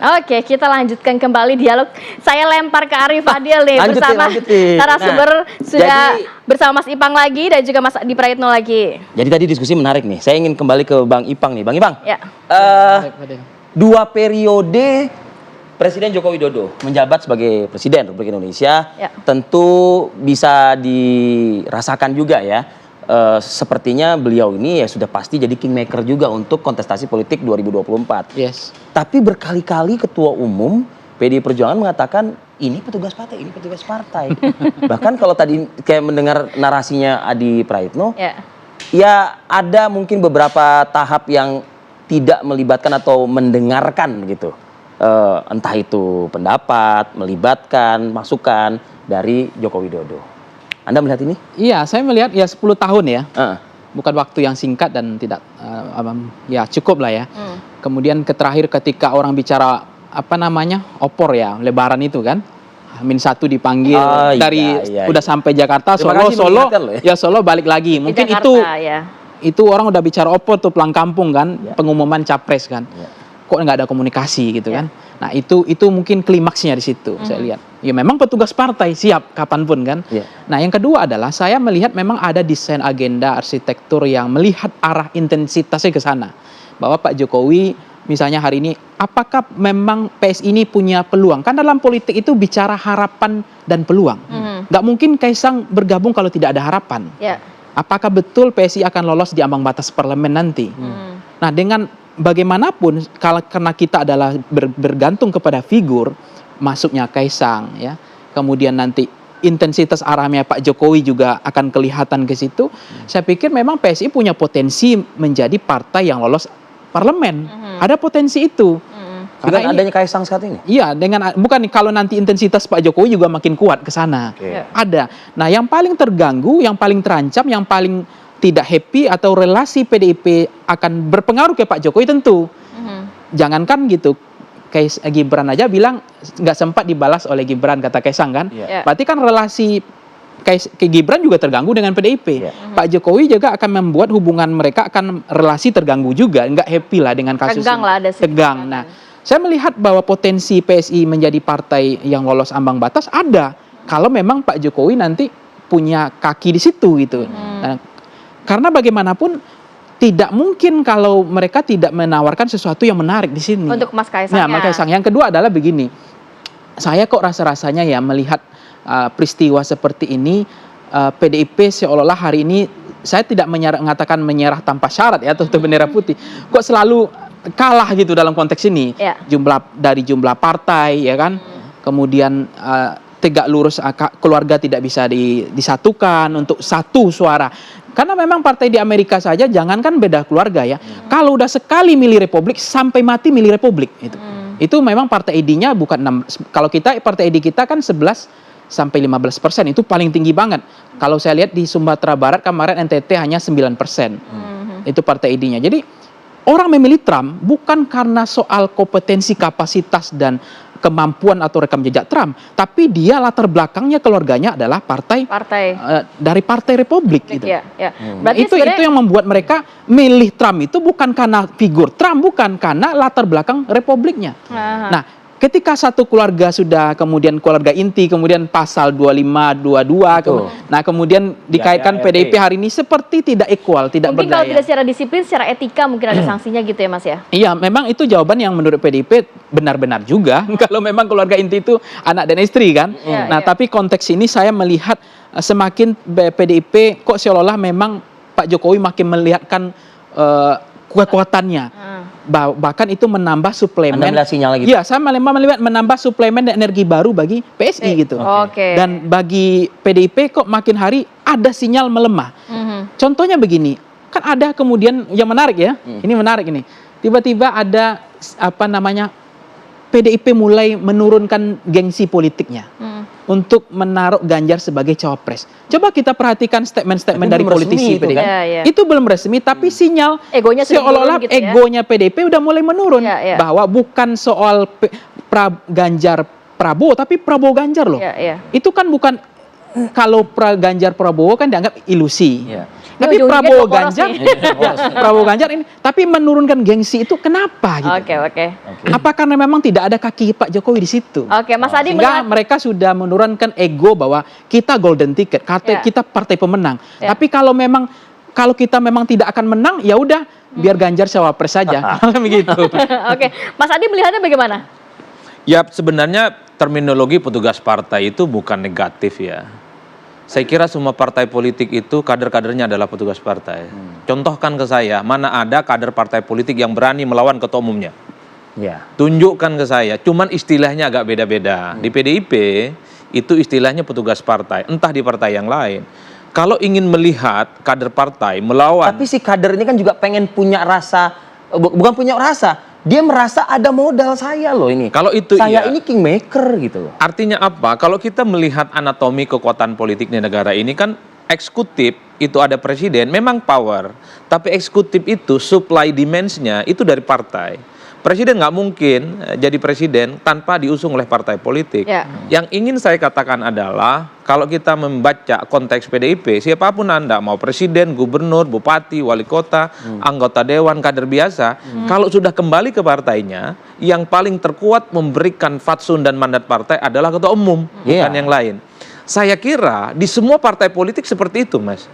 Oke, kita lanjutkan kembali dialog. Saya lempar ke Arif Fadil nih bersama narasumber sudah bersama Mas Ipang lagi dan juga Mas Adi Praitno lagi. Jadi tadi diskusi menarik nih. Saya ingin kembali ke Bang Ipang nih. Bang Ipang, ya. 2 periode Presiden Joko Widodo menjabat sebagai Presiden Republik Indonesia, tentu bisa dirasakan juga ya. Sepertinya beliau ini ya sudah pasti jadi kingmaker juga untuk kontestasi politik 2024. Yes. Tapi berkali-kali Ketua Umum PDI Perjuangan mengatakan ini petugas partai, ini petugas partai. Bahkan kalau tadi kayak mendengar narasinya Adi Praitno, ya ada mungkin beberapa tahap yang tidak melibatkan atau mendengarkan gitu. Entah itu pendapat, melibatkan, masukan dari Joko Widodo. Anda melihat ini? Iya, saya melihat ya 10 tahun ya. Bukan waktu yang singkat dan tidak ya cukup lah ya. Kemudian terakhir ketika orang bicara apa namanya opor ya, Lebaran itu kan. H-1 dipanggil udah sampai Jakarta, Solo, ya Solo balik lagi. Mungkin Jakarta, itu orang udah bicara opor tuh pulang kampung kan, pengumuman capres kan. Kok nggak ada komunikasi gitu kan. Nah itu mungkin klimaksnya di situ saya lihat. Ya memang petugas partai siap kapanpun kan. Nah yang kedua adalah saya melihat memang ada desain agenda arsitektur yang melihat arah intensitasnya ke sana. Bahwa Pak Jokowi misalnya hari ini apakah memang PSI ini punya peluang? Kan dalam politik itu bicara harapan dan peluang. Nggak mungkin Kaisang bergabung kalau tidak ada harapan. Apakah betul PSI akan lolos di ambang batas parlemen nanti? Nah dengan bagaimanapun karena kita adalah bergantung kepada figur masuknya Kaisang ya, kemudian nanti intensitas arahnya Pak Jokowi juga akan kelihatan ke situ. Saya pikir memang PSI punya potensi menjadi partai yang lolos parlemen. Ada potensi itu. Karena adanya Kaisang saat ini. Iya, bukan kalau nanti intensitas Pak Jokowi juga makin kuat ke sana. Ada. Nah, yang paling terganggu, yang paling terancam, yang paling tidak happy atau relasi PDIP akan berpengaruh ke Pak Jokowi tentu. Jangankan gitu, kayak Gibran aja bilang nggak sempat dibalas oleh Gibran kata Kaisang kan. Berarti kan relasi ke Gibran juga terganggu dengan PDIP. Pak Jokowi juga akan membuat hubungan mereka akan relasi terganggu juga, nggak happy lah dengan kasus ini. Tegang. Nah, saya melihat bahwa potensi PSI menjadi partai yang lolos ambang batas ada kalau memang Pak Jokowi nanti punya kaki di situ gitu. Nah, karena bagaimanapun tidak mungkin kalau mereka tidak menawarkan sesuatu yang menarik di sini. Untuk Mas Kaisang. Nah, Mas Kaisang. Yang kedua adalah begini. Saya kok rasa-rasanya ya melihat peristiwa seperti ini, PDIP seolah-olah hari ini saya tidak mengatakan menyerah tanpa syarat ya, atau bendera putih. Kok selalu kalah gitu dalam konteks ini. Jumlah partai ya kan. Kemudian tegak lurus keluarga tidak bisa disatukan untuk satu suara. Karena memang partai di Amerika saja jangankan beda keluarga ya. Kalau udah sekali milih Republik sampai mati milih Republik itu. Itu memang partai ID-nya bukan 6. Kalau kita partai ID kita kan 11 sampai 15%, itu paling tinggi banget. Kalau saya lihat di Sumatera Barat kemarin NTT hanya 9%. Itu partai ID-nya. Jadi orang memilih Trump bukan karena soal kompetensi, kapasitas dan kemampuan atau rekam jejak Trump, tapi dia latar belakangnya keluarganya adalah partai dari Partai Republik gitu. Itu yang membuat mereka milih Trump itu bukan karena figur Trump, bukan karena latar belakang Republiknya. Nah, ketika satu keluarga sudah kemudian keluarga inti, kemudian pasal 25, 22, nah kemudian dikaitkan PDIP hari ini seperti tidak equal, tidak mungkin berdaya. Kalau tidak secara disiplin, secara etika mungkin ada sanksinya gitu ya Mas ya? Iya, memang itu jawaban yang menurut PDIP benar-benar juga. Kalau memang keluarga inti itu anak dan istri kan. Tapi konteks ini saya melihat semakin PDIP kok seolah-olah memang Pak Jokowi makin melihatkan kekuatannya. Bahkan itu menambah suplemen. Anda melihat sinyal gitu? Iya, saya melihat menambah suplemen dan energi baru bagi PSI gitu. Dan bagi PDIP kok makin hari ada sinyal melemah. Contohnya begini, kan ada kemudian yang menarik ya. Ini menarik ini. Tiba-tiba ada PDIP mulai menurunkan gengsi politiknya untuk menaruh Ganjar sebagai cawapres. Coba kita perhatikan statement-statement dari politisi PDIP. Itu belum resmi, tapi sinyal egonya seolah-olah gitu egonya PDIP udah mulai menurun. Bahwa bukan soal Ganjar Prabowo, tapi Prabowo Ganjar loh. Itu kan bukan kalau Ganjar Prabowo kan dianggap ilusi. Iya. Tapi Ini Prabowo ujung-ujungnya Ganjar, poros Prabowo Ganjar ini, tapi menurunkan gengsi itu kenapa gitu? Oke. Apa karena memang tidak ada kaki Pak Jokowi di situ? Oke, Mas Adi Sehingga melihat mereka sudah menurunkan ego bahwa kita golden ticket, kita partai pemenang. Tapi kalau kita memang tidak akan menang, ya udah biar Ganjar cawapres saja, begitu. Oke, Mas Adi melihatnya bagaimana? Ya sebenarnya terminologi petugas partai itu bukan negatif ya. Saya kira semua partai politik itu kader-kadernya adalah petugas partai. Contohkan ke saya, mana ada kader partai politik yang berani melawan ketua umumnya? Ya. Tunjukkan ke saya, cuman istilahnya agak beda-beda. Di PDIP itu istilahnya petugas partai, entah di partai yang lain. Kalau ingin melihat kader partai melawan... Tapi si kader ini kan juga pengen punya rasa, bukan punya rasa, dia merasa ada modal saya loh ini. Kalau itu saya ini kingmaker gitu loh. Artinya apa? Kalau kita melihat anatomi kekuatan politik di negara ini kan eksekutif itu ada presiden, memang power. Tapi eksekutif itu supply demand-nya itu dari partai. Presiden nggak mungkin jadi presiden tanpa diusung oleh partai politik. Yang ingin saya katakan adalah kalau kita membaca konteks PDIP, siapapun Anda, mau presiden, gubernur, bupati, wali kota, anggota dewan, kader biasa, kalau sudah kembali ke partainya, yang paling terkuat memberikan fatsun dan mandat partai adalah ketua umum, bukan yang lain. Saya kira di semua partai politik seperti itu, Mas.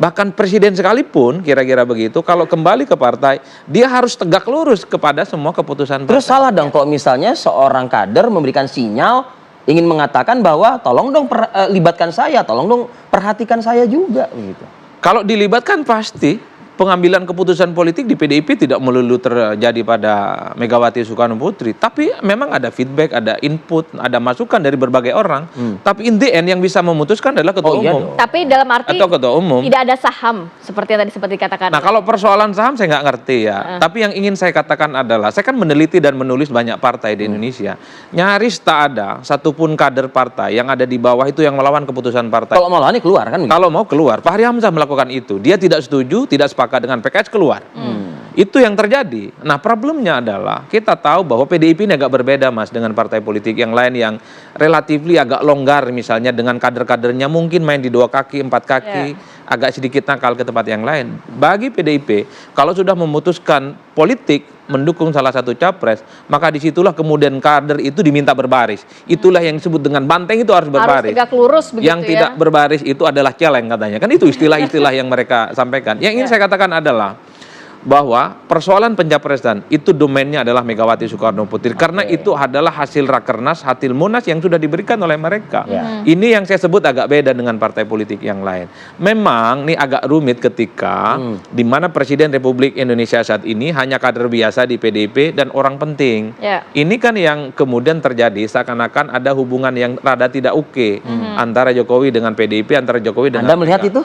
Bahkan presiden sekalipun, kira-kira begitu, kalau kembali ke partai, dia harus tegak lurus kepada semua keputusan partai. Terus salah dong kalau misalnya seorang kader memberikan sinyal, ingin mengatakan bahwa tolong dong libatkan saya, tolong dong perhatikan saya juga. Gitu. Kalau dilibatkan pasti pengambilan keputusan politik di PDIP tidak melulu terjadi pada Megawati Soekarno Putri, tapi memang ada feedback, ada input, ada masukan dari berbagai orang. Tapi in the end yang bisa memutuskan adalah ketua umum. Tapi dalam arti atau ketua umum. Tidak ada saham seperti yang tadi sempat dikatakan. Nah, kalau persoalan saham saya nggak ngerti ya. Tapi yang ingin saya katakan adalah saya kan meneliti dan menulis banyak partai di Indonesia. Nyaris tak ada satupun kader partai yang ada di bawah itu yang melawan keputusan partai. Kalau mau lawan keluar kan? Kalau mau keluar, Fahri Hamzah melakukan itu. Dia tidak setuju, tidak sepakat dengan PKS keluar. Itu yang terjadi. Nah, problemnya adalah kita tahu bahwa PDIP ini agak berbeda, Mas, dengan partai politik yang lain yang relatifly agak longgar, misalnya dengan kader-kadernya mungkin main di 2 kaki, 4 kaki, agak sedikit nakal ke tempat yang lain. Bagi PDIP, kalau sudah memutuskan politik mendukung salah satu capres, maka disitulah kemudian kader itu diminta berbaris. Itulah yang disebut dengan banteng itu harus berbaris. Harus tegak lurus begitu. Yang tidak berbaris itu adalah celeng katanya. Kan itu istilah-istilah yang mereka sampaikan. Yang ingin saya katakan adalah bahwa persoalan pencapresan itu domainnya adalah Megawati Soekarno Putri. Karena itu adalah hasil rakernas, hasil munas yang sudah diberikan oleh mereka. Ini yang saya sebut agak beda dengan partai politik yang lain. Memang ini agak rumit ketika di mana Presiden Republik Indonesia saat ini hanya kader biasa di PDIP dan orang penting. Ini kan yang kemudian terjadi seakan-akan ada hubungan yang rada tidak oke antara Jokowi dengan PDIP, antara Jokowi dengan Anda melihat itu?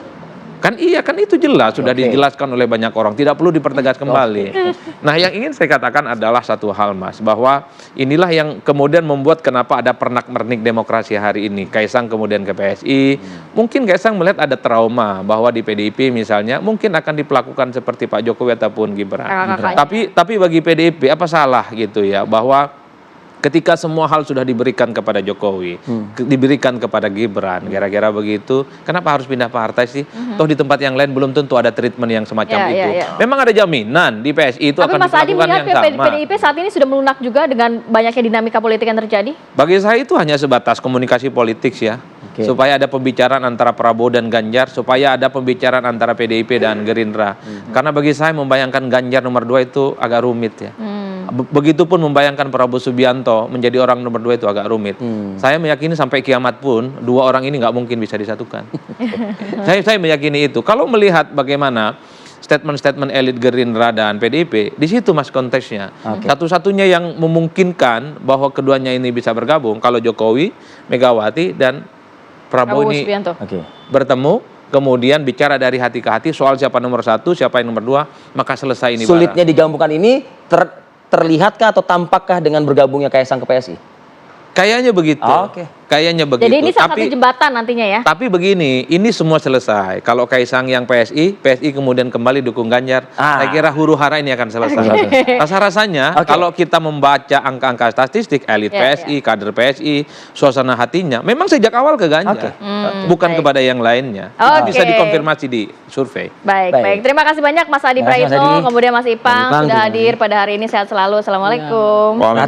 Kan iya, kan itu jelas, sudah dijelaskan oleh banyak orang, tidak perlu dipertegas kembali. Nah, yang ingin saya katakan adalah satu hal, Mas, bahwa inilah yang kemudian membuat kenapa ada pernak-pernik demokrasi hari ini. Kaisang kemudian ke PSI, mungkin Kaisang melihat ada trauma bahwa di PDIP misalnya mungkin akan diperlakukan seperti Pak Jokowi ataupun Gibran. Tapi bagi PDIP apa salah gitu ya, bahwa ketika semua hal sudah diberikan kepada Jokowi, diberikan kepada Gibran, kira-kira begitu, kenapa harus pindah partai sih? Toh di tempat yang lain belum tentu ada treatment yang semacam itu. Memang ada jaminan di PSI itu akan dilakukan yang sama. PDIP saat ini sudah melunak juga dengan banyaknya dinamika politik yang terjadi? Bagi saya itu hanya sebatas komunikasi politik ya. Supaya ada pembicaraan antara Prabowo dan Ganjar, supaya ada pembicaraan antara PDIP dan Gerindra. Karena bagi saya membayangkan Ganjar nomor 2 itu agak rumit ya. Begitupun membayangkan Prabowo Subianto menjadi orang nomor 2 itu agak rumit. Saya meyakini sampai kiamat pun 2 orang ini nggak mungkin bisa disatukan. saya meyakini itu. Kalau melihat bagaimana statement-statement elit Gerindra dan PDIP, di situ Mas konteksnya. Satu-satunya yang memungkinkan bahwa keduanya ini bisa bergabung kalau Jokowi, Megawati dan Prabowo ini bertemu, kemudian bicara dari hati ke hati soal siapa nomor 1, siapa yang nomor 2, maka selesai ini. Sulitnya digabungkan ini terlihatkah atau tampakkah dengan bergabungnya Kaisang ke PSI? Kayaknya begitu. Oke. Kayaknya begitu. Jadi ini salah satu jembatan nantinya ya. Tapi begini, ini semua selesai. Kalau Kaisang yang PSI kemudian kembali dukung Ganjar, saya kira huru-hara ini akan selesai. Rasa-rasanya kalau kita membaca angka-angka statistik elit PSI, kader PSI, suasana hatinya, memang sejak awal ke Ganjar, bukan kepada yang lainnya. Itu bisa dikonfirmasi di survei. Baik. Terima kasih banyak Mas Adi Praitno, kemudian Mas Ipang sudah hadir pada hari ini. Sehat selalu. Assalamualaikum.